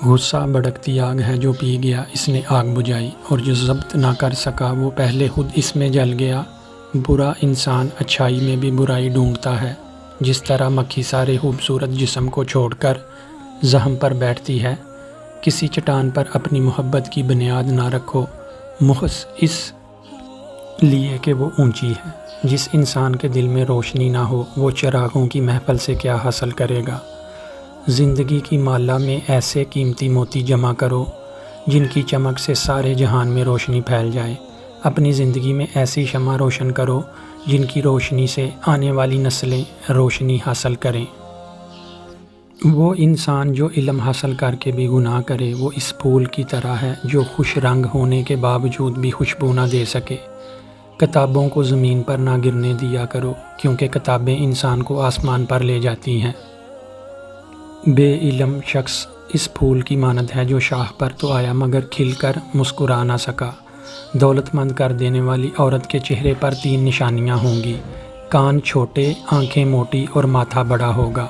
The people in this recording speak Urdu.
غصہ بھڑکتی آگ ہے جو پی گیا اس نے آگ بجھائی، اور جو ضبط نہ کر سکا وہ پہلے خود اس میں جل گیا۔ برا انسان اچھائی میں بھی برائی ڈھونڈتا ہے، جس طرح مکھی سارے خوبصورت جسم کو چھوڑ کر زخم پر بیٹھتی ہے۔ کسی چٹان پر اپنی محبت کی بنیاد نہ رکھو، مخص اس لیے کہ وہ اونچی ہے۔ جس انسان کے دل میں روشنی نہ ہو وہ چراغوں کی محفل سے کیا حاصل کرے گا؟ زندگی کی مالا میں ایسے قیمتی موتی جمع کرو جن کی چمک سے سارے جہان میں روشنی پھیل جائے۔ اپنی زندگی میں ایسی شمع روشن کرو جن کی روشنی سے آنے والی نسلیں روشنی حاصل کریں۔ وہ انسان جو علم حاصل کر کے بھی گناہ کرے وہ اس پھول کی طرح ہے جو خوش رنگ ہونے کے باوجود بھی خوشبو نہ دے سکے۔ کتابوں کو زمین پر نہ گرنے دیا کرو، کیونکہ کتابیں انسان کو آسمان پر لے جاتی ہیں۔ بے علم شخص اس پھول کی مانند ہے جو شاخ پر تو آیا مگر کھل کر مسکرا نہ سکا۔ دولت مند کر دینے والی عورت کے چہرے پر 3 نشانیاں ہوں گی: کان چھوٹے، آنکھیں موٹی اور ماتھا بڑا ہوگا۔